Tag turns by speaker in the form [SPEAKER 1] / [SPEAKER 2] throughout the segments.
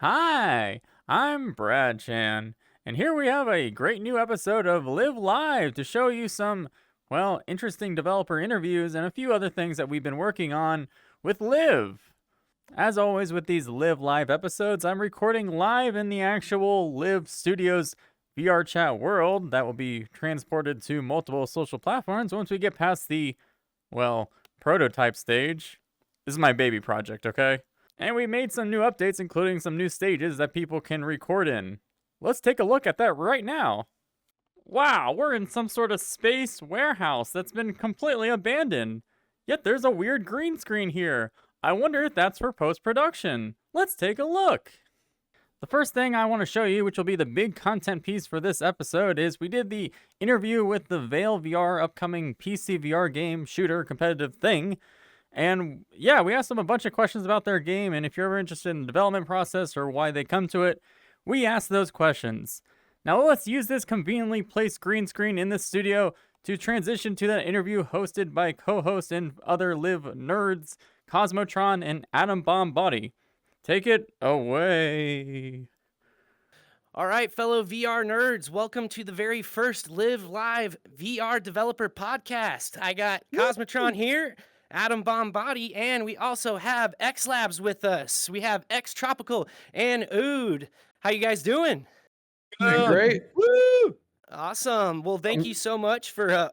[SPEAKER 1] Hi, I'm Brad Chan, and here we have a great new episode of Live Live to show you some, interesting developer interviews and a few other things that we've been working on with Live. As always, with these Live Live episodes, I'm recording live in the actual Live Studios VR chat world that will be transported to multiple social platforms once we get past the, prototype stage. This is my baby project, okay? And we made some new updates, including some new stages that people can record in. Let's take a look at that right now. Wow, we're in some sort of space warehouse that's been completely abandoned. Yet there's a weird green screen here. I wonder if that's for post-production. Let's take a look. The first thing I want to show you, which will be the big content piece for this episode, is we did the interview with the VAIL VR upcoming PC VR game shooter competitive thing. And yeah, we asked them a bunch of questions about their game, and if you're ever interested in the development process or why they come to it, we asked those questions. Now let's use this conveniently placed green screen in the studio to transition to that interview hosted by co-hosts and other Live nerds, Cosmotron and Atom Bomb Body. Take it away.
[SPEAKER 2] All right, fellow VR nerds, welcome to the very first Live Live VR developer podcast. I got Cosmotron here, Atom Bomb Body, and we also have X Labs with us. We have X Tropical and Ood. How you guys doing?
[SPEAKER 3] Doing great.
[SPEAKER 2] Woo! Awesome. Well, thank you so much for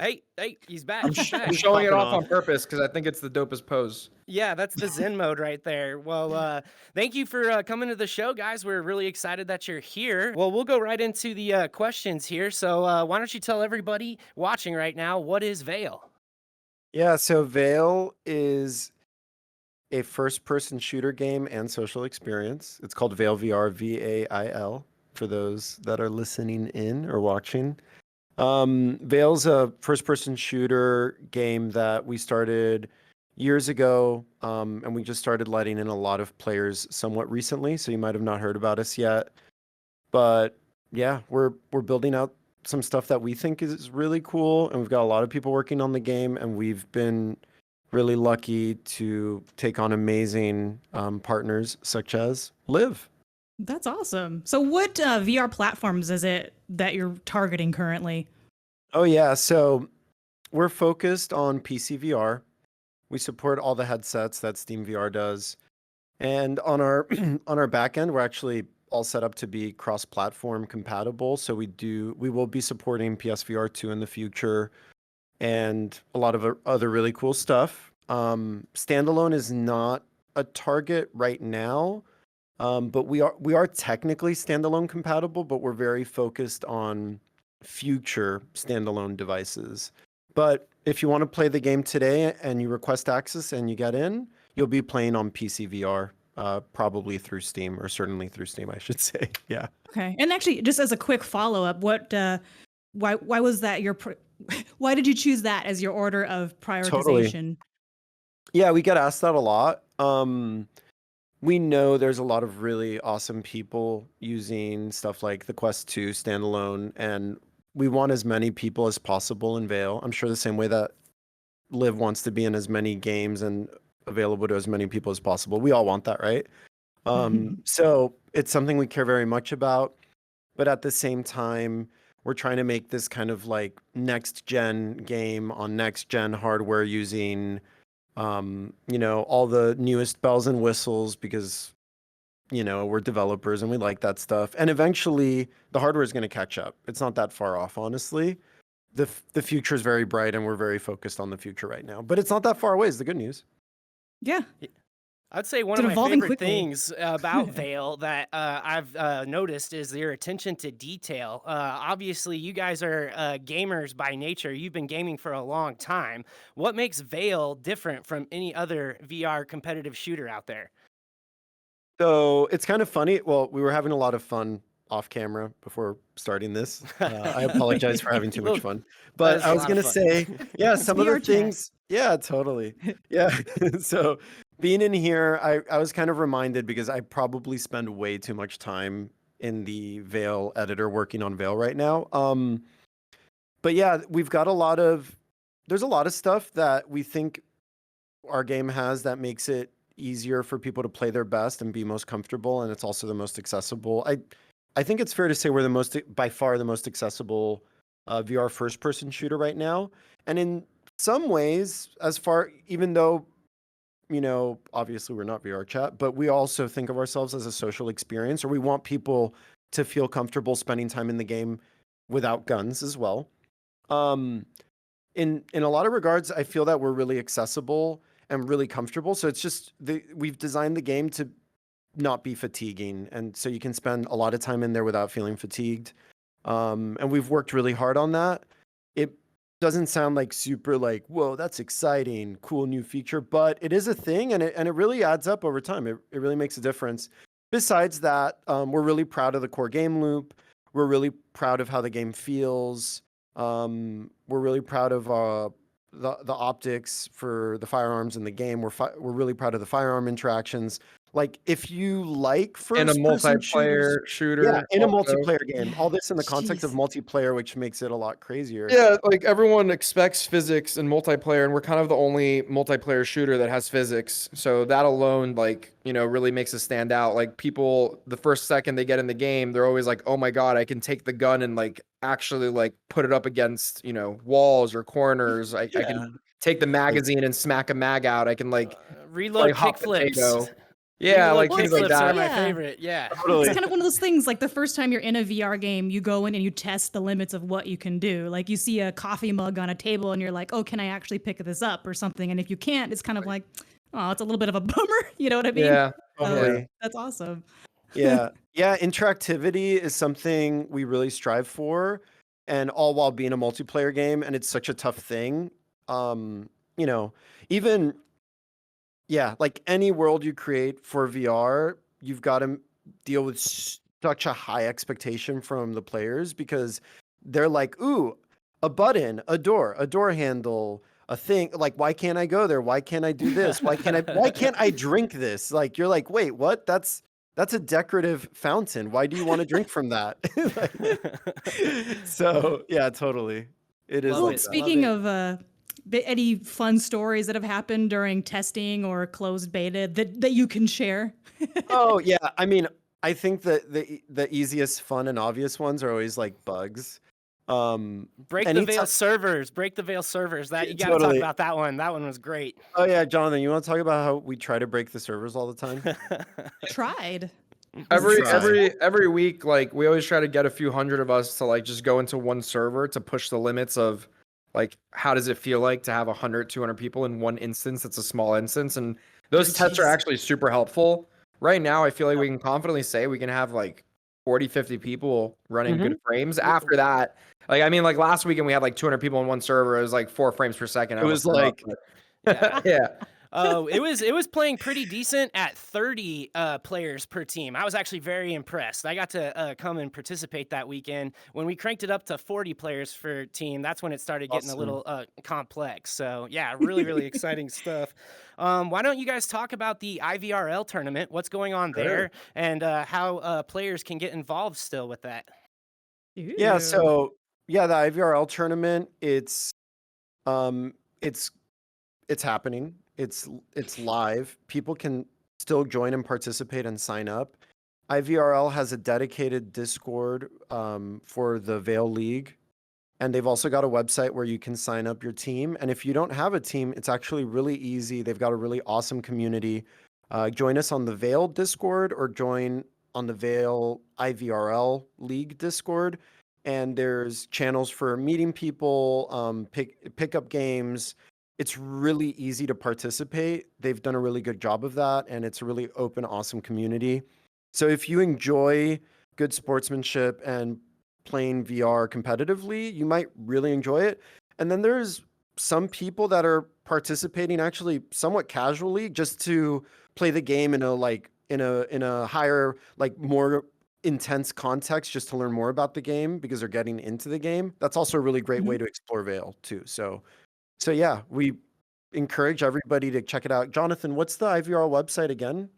[SPEAKER 2] hey, he's back.
[SPEAKER 3] I'm
[SPEAKER 2] He's back.
[SPEAKER 3] showing it off on purpose because I think it's the dopest pose.
[SPEAKER 2] Yeah, that's the Zen mode right there. Well, thank you for coming to the show, guys. We're really excited that you're here. Well, we'll go right into the questions here. So why don't you tell everybody watching right now, what is VAIL?
[SPEAKER 4] Yeah, so VAIL is a first-person shooter game and social experience. It's called VAIL VR, VAIL, for those that are listening in or watching. VAIL's a first-person shooter game that we started years ago, and we just started letting in a lot of players somewhat recently, so you might have not heard about us yet. But yeah, we're building out some stuff that we think is really cool, and we've got a lot of people working on the game, and we've been really lucky to take on amazing partners such as Liv.
[SPEAKER 5] That's awesome. So what VR platforms is it that you're targeting currently?
[SPEAKER 4] Oh yeah, so we're focused on PC VR. We support all the headsets that Steam VR does. And on our on our back end, we're actually all set up to be cross-platform compatible. So we will be supporting PSVR 2 in the future and a lot of other really cool stuff. Standalone is not a target right now. But we are technically standalone compatible, but we're very focused on future standalone devices. But if you want to play the game today and you request access and you get in, you'll be playing on PC VR, probably through Steam, or certainly through Steam, I should say. Yeah.
[SPEAKER 5] Okay. And actually, just as a quick follow-up, why was that why did you choose that as your order of prioritization?
[SPEAKER 4] Totally. Yeah, we get asked that a lot. We know there's a lot of really awesome people using stuff like the Quest 2 standalone, and we want as many people as possible in VAIL. I'm sure the same way that Liv wants to be in as many games and available to as many people as possible. We all want that, right? So it's something we care very much about, but at the same time, we're trying to make this kind of like next gen game on next gen hardware using all the newest bells and whistles because, we're developers and we like that stuff. And eventually the hardware is going to catch up. It's not that far off, honestly. The future is very bright and we're very focused on the future right now, but it's not that far away is the good news.
[SPEAKER 5] Yeah.
[SPEAKER 2] I'd say one of my favorite things about VAIL that I've noticed is your attention to detail. Obviously, you guys are gamers by nature. You've been gaming for a long time. What makes VAIL different from any other VR competitive shooter out there?
[SPEAKER 4] So it's kind of funny. Well, we were having a lot of fun off camera before starting this. I apologize for having too much fun. But I was going to say, yeah, some of the things. Yeah, totally. Yeah. So being in here, I was kind of reminded because I probably spend way too much time in the VAIL editor working on VAIL right now. But yeah, we've got there's a lot of stuff that we think our game has that makes it easier for people to play their best and be most comfortable, and it's also the most accessible. I think it's fair to say we're by far the most accessible VR first-person shooter right now. And in some ways, even though, obviously we're not VR chat, but we also think of ourselves as a social experience, or we want people to feel comfortable spending time in the game without guns as well. In a lot of regards, I feel that we're really accessible and really comfortable. So it's just we've designed the game to not be fatiguing, and so you can spend a lot of time in there without feeling fatigued. And we've worked really hard on that. It doesn't sound like super like, whoa, that's exciting, cool new feature, but it is a thing, and it really adds up over time. It really makes a difference. Besides that, we're really proud of the core game loop. We're really proud of how the game feels. We're really proud of the optics for the firearms in the game. We're really proud of the firearm interactions. Like, if you like
[SPEAKER 3] in a
[SPEAKER 4] first-person
[SPEAKER 3] multiplayer
[SPEAKER 4] shooters,
[SPEAKER 3] shooter.
[SPEAKER 4] yeah, in a
[SPEAKER 3] also.
[SPEAKER 4] multiplayer game. All this in the context of
[SPEAKER 5] Jeez.
[SPEAKER 4] multiplayer, which makes it a lot crazier.
[SPEAKER 3] Yeah, like everyone expects physics in multiplayer, and we're kind of the only multiplayer shooter that has physics. So that alone, like, really makes us stand out. Like, people, the first second they get in the game, they're always like, "Oh my God, I can take the gun and like actually like put it up against, walls or corners. I can take the magazine and smack a mag out. I can like
[SPEAKER 2] reload
[SPEAKER 3] hot
[SPEAKER 2] kickflips.
[SPEAKER 3] potato." Yeah,
[SPEAKER 2] Reload
[SPEAKER 3] like things like
[SPEAKER 2] kickflips
[SPEAKER 3] that.
[SPEAKER 2] are my
[SPEAKER 5] Yeah.
[SPEAKER 2] favorite. Yeah.
[SPEAKER 4] Totally.
[SPEAKER 5] It's kind of one of those things, like the first time you're in a VR game, you go in and you test the limits of what you can do. Like, you see a coffee mug on a table and you're like, oh, can I actually pick this up or something? And if you can't, it's kind of like, oh, it's a little bit of a bummer. You know what I mean?
[SPEAKER 3] Yeah,
[SPEAKER 4] Totally.
[SPEAKER 5] That's awesome.
[SPEAKER 4] Yeah. Interactivity is something we really strive for, and all while being a multiplayer game, and it's such a tough thing. Even like any world you create for VR, you've got to deal with such a high expectation from the players, because they're like, ooh, a button, a door handle, a thing. Like, why can't I go there? Why can't I do this? Why can't I drink this? Like, you're like, wait, what? That's a decorative fountain. Why do you want to drink from that? So yeah, totally. It is
[SPEAKER 2] Love
[SPEAKER 5] Well,
[SPEAKER 4] like
[SPEAKER 2] it.
[SPEAKER 4] that.
[SPEAKER 5] speaking
[SPEAKER 2] Love
[SPEAKER 5] of any fun stories that have happened during testing or closed beta that you can share?
[SPEAKER 4] Oh yeah, I mean, I think that the easiest, fun, and obvious ones are always like bugs.
[SPEAKER 2] Break the
[SPEAKER 4] anytime-
[SPEAKER 2] veil servers. Break the veil servers. That you got to
[SPEAKER 4] Totally.
[SPEAKER 2] talk about that one. That one was great.
[SPEAKER 4] Oh yeah, Jonathan, you want to talk about how we try to break the servers all the time?
[SPEAKER 5] Tried.
[SPEAKER 3] Every week, like, we always try to get a few hundred of us to like just go into one server to push the limits of like, how does it feel like to have 100, 200 people in one instance? It's a small instance, and those tests are
[SPEAKER 5] Jeez.
[SPEAKER 3] actually super helpful. Right now, I feel like we can confidently say we can have like 40, 50 people running good frames. After that, like, I mean, like last weekend we had like 200 people in one server. It was like 4 frames per second.
[SPEAKER 4] It was like,
[SPEAKER 3] yeah.
[SPEAKER 2] Oh, it was playing pretty decent at 30 players per team. I was actually very impressed. I got to come and participate that weekend. When we cranked it up to 40 players per team, that's when it started getting a little complex. So yeah, really, really exciting stuff. Why don't you guys talk about the IVRL tournament? What's going on there, and how players can get involved still with that?
[SPEAKER 4] yeah. So yeah, the IVRL tournament, it's happening. It's live. People can still join and participate and sign up. IVRL has a dedicated Discord for the VAIL League, and they've also got a website where you can sign up your team. And if you don't have a team, it's actually really easy. They've got a really awesome community. Join us on the VAIL Discord, or join on the VAIL IVRL League Discord. And there's channels for meeting people, pick up games. It's really easy to participate. They've done a really good job of that, and it's a really open, awesome community. So if you enjoy good sportsmanship and playing VR competitively, you might really enjoy it. And then there's some people that are participating actually somewhat casually, just to play the game in a higher, like, more intense context, just to learn more about the game because they're getting into the game. That's also a really great way to explore VAIL too. So yeah, we encourage everybody to check it out. Jonathan, what's the IVRL website again?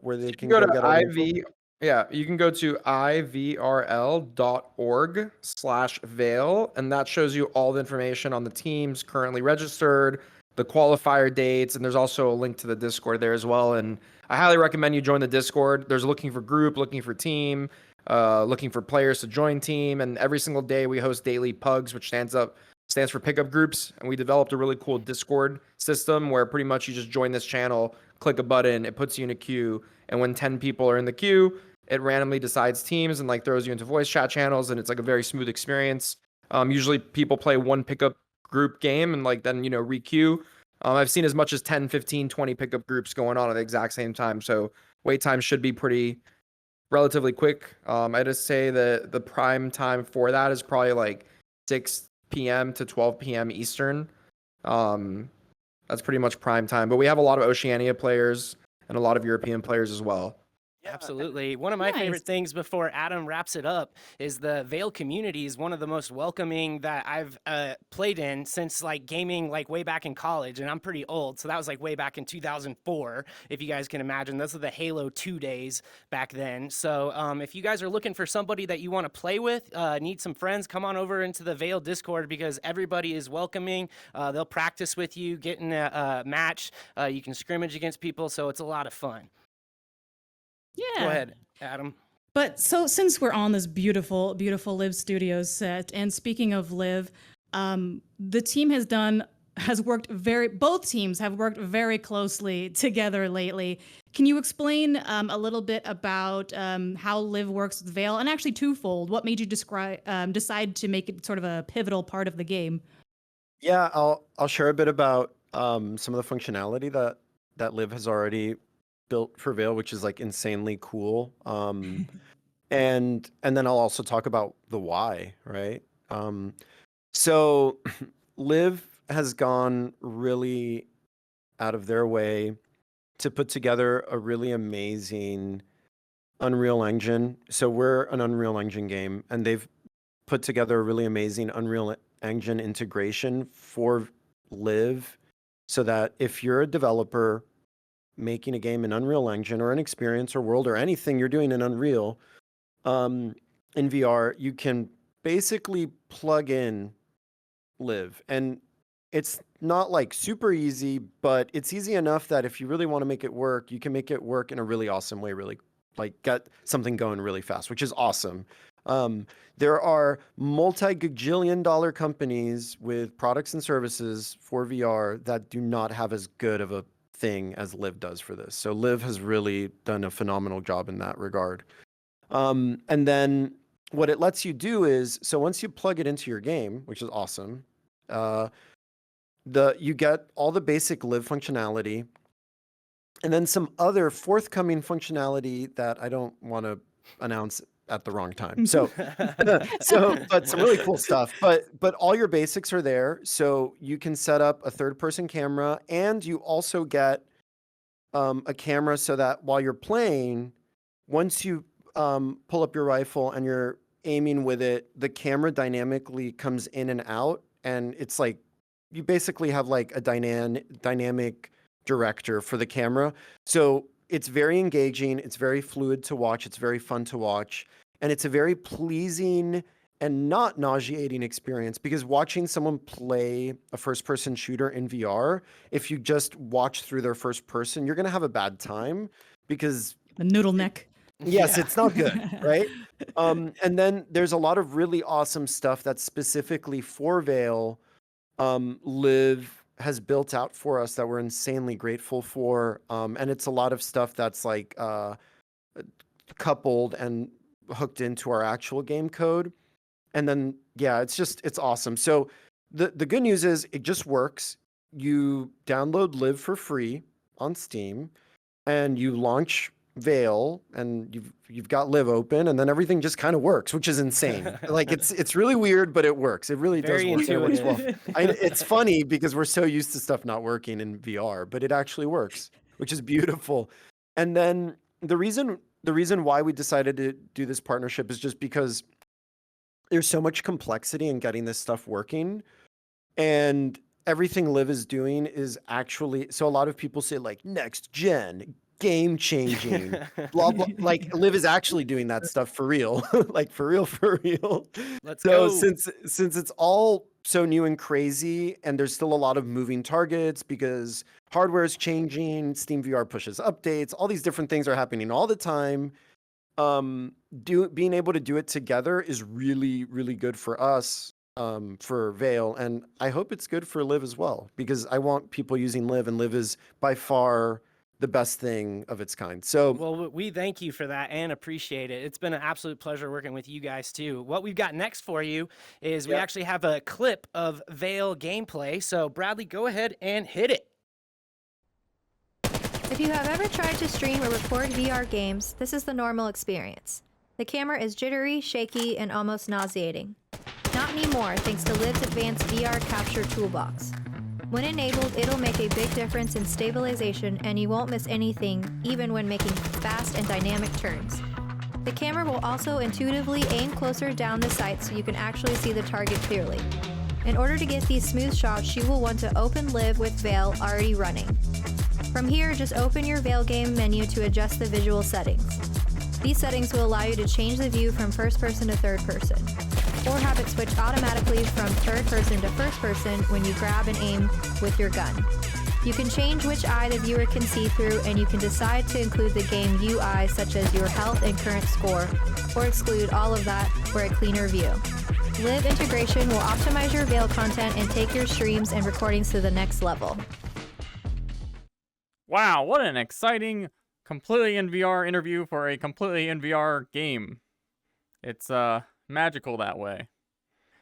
[SPEAKER 4] Where they can
[SPEAKER 3] go to
[SPEAKER 4] get all the info?
[SPEAKER 3] Yeah, you can go to ivrl.org/VAIL, and that shows you all the information on the teams currently registered, the qualifier dates, and there's also a link to the Discord there as well. And I highly recommend you join the Discord. There's looking for group, looking for team, looking for players to join team, and every single day we host daily pugs, which stands for pickup groups, and we developed a really cool Discord system where pretty much you just join this channel, click a button, it puts you in a queue, and when 10 people are in the queue, it randomly decides teams and like throws you into voice chat channels, and it's like a very smooth experience. Usually people play one pickup group game and like then requeue. I've seen as much as 10, 15, 20 pickup groups going on at the exact same time, so wait time should be relatively quick. I just say that the prime time for that is probably like 6 p.m. to 12 p.m. Eastern. That's pretty much prime time. But we have a lot of Oceania players and a lot of European players as well.
[SPEAKER 2] Absolutely. One of my favorite things before Adam wraps it up is the VAIL community is one of the most welcoming that I've played in since like gaming like way back in college, and I'm pretty old, so that was like way back in 2004, if you guys can imagine. Those are the Halo 2 days back then. So if you guys are looking for somebody that you want to play with, need some friends, come on over into the VAIL Discord because everybody is welcoming. They'll practice with you, get in a match. You can scrimmage against people, so it's a lot of fun.
[SPEAKER 5] Yeah.
[SPEAKER 2] Go ahead, Adam.
[SPEAKER 5] But so since we're on this beautiful, beautiful Live Studios set, and speaking of Live, the team both teams have worked very closely together lately. Can you explain a little bit about how Live works with VAIL, and actually twofold? What made you decide to make it sort of a pivotal part of the game?
[SPEAKER 4] Yeah, I'll share a bit about some of the functionality that Live has already built for VAIL, which is like insanely cool. And then I'll also talk about the why, right? So Live has gone really out of their way to put together a really amazing Unreal Engine. So we're an Unreal Engine game, and they've put together a really amazing Unreal Engine integration for Live, so that if you're a developer making a game in Unreal Engine or an experience or world or anything you're doing in Unreal, in VR, you can basically plug in Live. And it's not like super easy, but it's easy enough that if you really want to make it work, you can make it work in a really awesome way, really like get something going really fast, which is awesome. There are multi-gajillion dollar companies with products and services for VR that do not have as good of a thing as Live does for this. So Live has really done a phenomenal job in that regard. And then what it lets you do is, so once you plug it into your game, which is awesome, you get all the basic Live functionality, and then some other forthcoming functionality that I don't want to announce at the wrong time. So, but some really cool stuff. But all your basics are there. So you can set up a third-person camera, and you also get a camera so that while you're playing, once you pull up your rifle and you're aiming with it, the camera dynamically comes in and out, and it's like you basically have like a dynamic director for the camera. So it's very engaging, it's very fluid to watch, it's very fun to watch, and it's a very pleasing and not nauseating experience, because watching someone play a first-person shooter in VR, if you just watch through their first person, you're going to have a bad time because
[SPEAKER 5] the noodle neck.
[SPEAKER 4] Yes, it's not good, right? And then there's a lot of really awesome stuff that's specifically for VAIL, Live has built out for us that we're insanely grateful for. And it's a lot of stuff that's like coupled and hooked into our actual game code. And then, yeah, it's awesome. So the good news is it just works. You download Live for free on Steam, and you launch VAIL, and you've got Live open, and then everything just kind of works, which is insane. Like it's really weird, but it works. It really does work. It works well. It's funny because we're so used to stuff not working in VR, but it actually works, which is beautiful. And then the reason why we decided to do this partnership is just because there's so much complexity in getting this stuff working, and everything Live is doing is actually, so a lot of people say like next gen game changing. Blah blah. Like LIV is actually doing that stuff for real, like for real, for real.
[SPEAKER 2] Let's
[SPEAKER 4] So
[SPEAKER 2] go.
[SPEAKER 4] since it's all so new and crazy, and there's still a lot of moving targets because hardware is changing, Steam VR pushes updates, all these different things are happening all the time. Being able to do it together is really, really good for us, for VAIL, and I hope it's good for LIV as well, because I want people using LIV, and LIV is by far the best thing of its kind. So,
[SPEAKER 2] well, we thank you for that and appreciate it. It's been an absolute pleasure working with you guys too. What we've got next for you is we actually have a clip of VAIL gameplay. So Bradley, go ahead and hit it.
[SPEAKER 6] If you have ever tried to stream or record VR games, this is the normal experience. The camera is jittery, shaky, and almost nauseating. Not anymore, thanks to LIV's advanced VR capture toolbox. When enabled, it'll make a big difference in stabilization, and you won't miss anything, even when making fast and dynamic turns. The camera will also intuitively aim closer down the sight so you can actually see the target clearly. In order to get these smooth shots, you will want to open LIV with VAIL already running. From here, just open your VAIL game menu to adjust the visual settings. These settings will allow you to change the view from first person to third person, or have it switch automatically from third person to first person when you grab and aim with your gun. You can change which eye the viewer can see through, and you can decide to include the game UI such as your health and current score, or exclude all of that for a cleaner view. LIV integration will optimize your VAIL content and take your streams and recordings to the next level.
[SPEAKER 1] Wow, what an exciting, completely in VR interview for a completely in VR game. It's magical that way.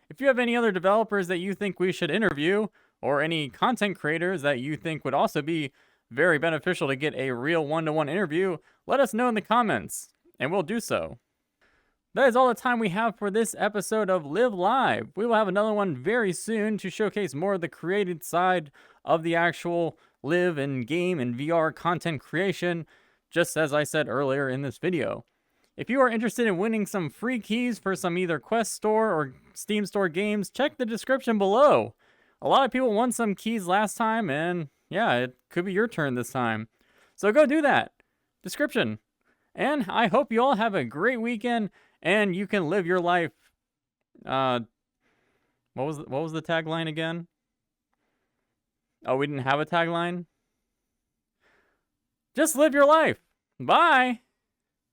[SPEAKER 1] If you have any other developers that you think we should interview, or any content creators that you think would also be very beneficial to get a real one-to-one interview, let us know in the comments, and we'll do so. That is all the time we have for this episode of LIV Live. We will have another one very soon to showcase more of the created side of the actual LIV and game and VR content creation, just as I said earlier in this video. If you are interested in winning some free keys for some either Quest Store or Steam Store games, check the description below. A lot of people won some keys last time, and yeah, it could be your turn this time. So go do that. Description. And I hope you all have a great weekend, and you can live your life. What was the tagline again? Oh, we didn't have a tagline? Just live your life. Bye.